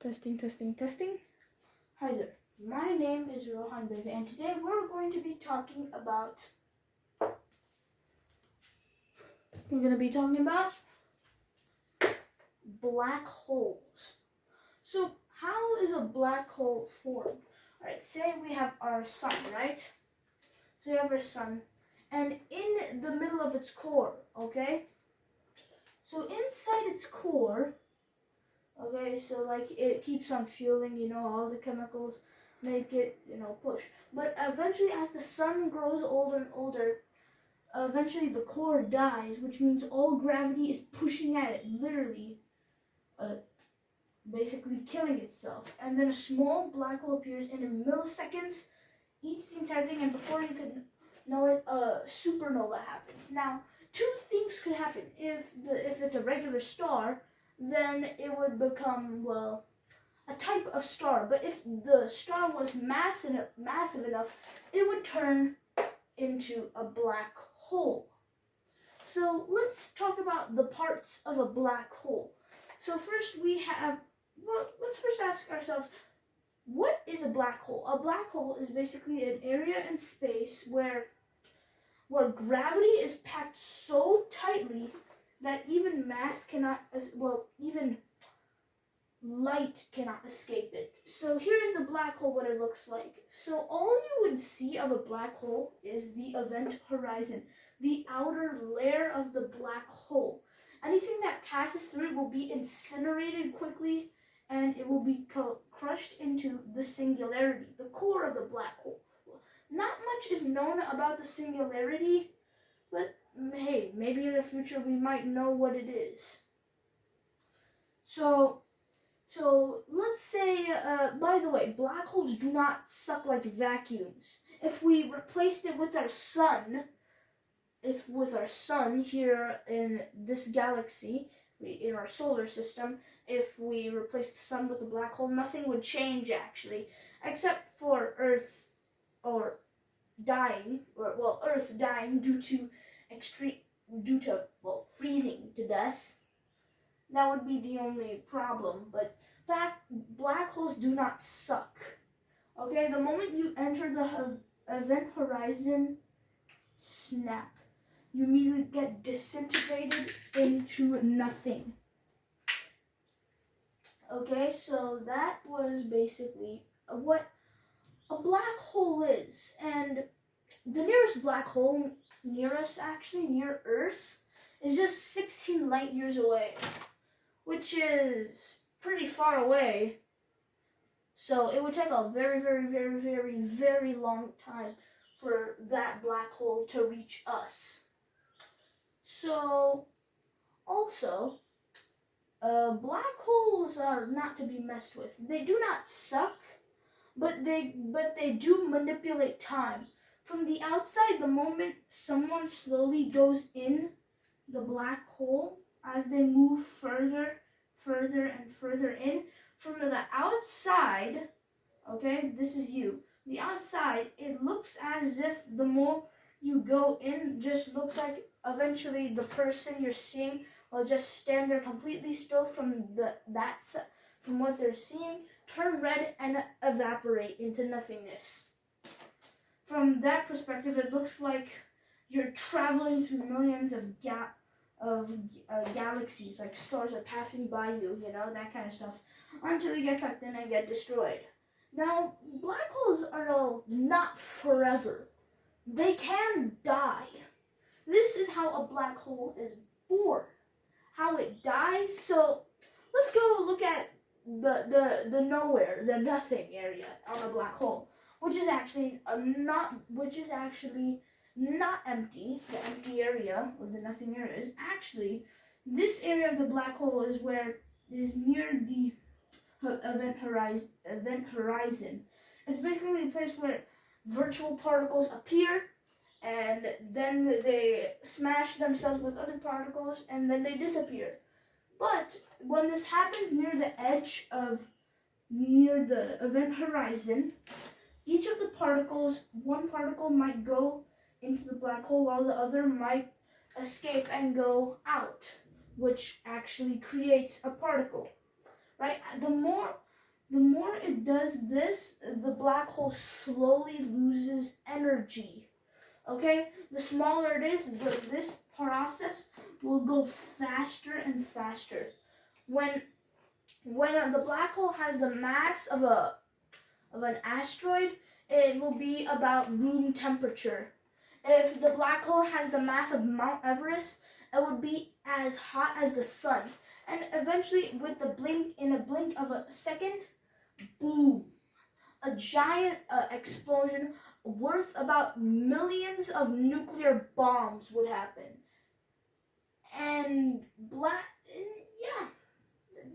Testing, testing, testing. Hi there. My name is Rohan Bebe, and today we're going to be talking about black holes. So, how is a black hole formed? Alright, say we have our sun, right? So we have our sun, and in the middle of its core, okay? So inside its core, okay, so like it keeps on fueling, all the chemicals make it, push. But eventually, as the sun grows older and older, eventually the core dies, which means all gravity is pushing at it, literally, basically killing itself. And then a small black hole appears in milliseconds, eats the entire thing, and before you can know it, a supernova happens. Now, two things could happen. If it's a regular star, then it would become, well, a type of star. But if the star was massive enough, it would turn into a black hole. So let's talk about the parts of a black hole. So first let's first ask ourselves, what is a black hole? A black hole is basically an area in space where gravity is packed so tightly that even even light cannot escape it. So here's the black hole, what it looks like. So all you would see of a black hole is the event horizon, the outer layer of the black hole. Anything that passes through it will be incinerated quickly, and it will be crushed into the singularity, the core of the black hole. Not much is known about the singularity, but hey, maybe in the future we might know what it is. So let's say, by the way, black holes do not suck like vacuums. If we replaced it with our sun, here in this galaxy, in our solar system, if we replaced the sun with a black hole, nothing would change actually, except for Earth dying due to freezing to death. That would be the only problem, but black holes do not suck. Okay, the moment you enter the event horizon, snap. You immediately get disintegrated into nothing. Okay, so that was basically what a black hole is. And the nearest black hole near us, actually, near Earth, is just 16 light years away, which is pretty far away. So it would take a very, very, very, very, very long time for that black hole to reach us. So, also, black holes are not to be messed with. They do not suck, but they do manipulate time. From the outside, the moment someone slowly goes in the black hole, as they move further and further in, from the outside, okay, this is you. The outside, it looks as if the more you go in, just looks like eventually the person you're seeing will just stand there completely still from what they're seeing, turn red, and evaporate into nothingness. From that perspective, it looks like you're traveling through millions of galaxies, like stars are passing by you, that kind of stuff, until you get sucked in and get destroyed. Now, black holes are not forever. They can die. This is how a black hole is born, how it dies. So let's go look at the nowhere, the nothing area on a black hole, which is actually not empty. The empty area, or the nothing area, is actually this area of the black hole is near the event horizon. It's basically a place where virtual particles appear, and then they smash themselves with other particles, and then they disappear. But when this happens near the event horizon, each of the particles, one particle might go into the black hole while the other might escape and go out, which actually creates a particle, right? The more the more it does this, the black hole slowly loses energy. Okay? The smaller it is, this process will go faster and faster. When the black hole has the mass of an asteroid, it will be about room temperature. If the black hole has the mass of Mount Everest, it would be as hot as the sun. And eventually, in a blink of a second, boom, a giant explosion worth about millions of nuclear bombs would happen. And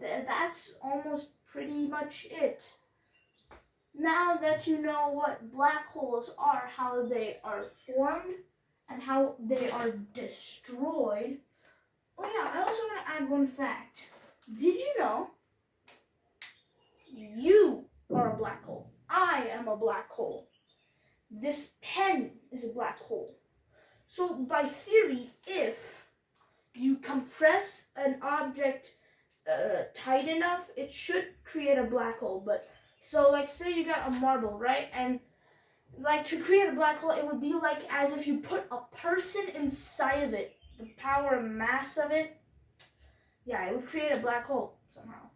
that's almost pretty much it. Now that you know what black holes are, how they are formed, and how they are destroyed. Oh yeah, I also want to add one fact. Did you know you are a black hole? I am a black hole. This pen is a black hole. So by theory, if you compress an object tight enough, it should create a black hole. But so like say you got a marble, right? And like to create a black hole, it would be like as if you put a person inside of it. The power and mass of it, yeah, it would create a black hole somehow.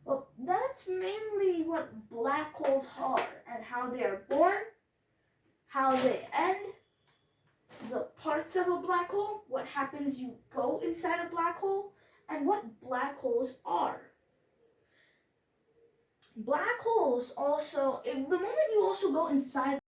Well, that's mainly what black holes are and how they are born, how they end, the parts of a black hole, what happens you go inside a black hole, and what black holes are. Black holes also, the moment you also go inside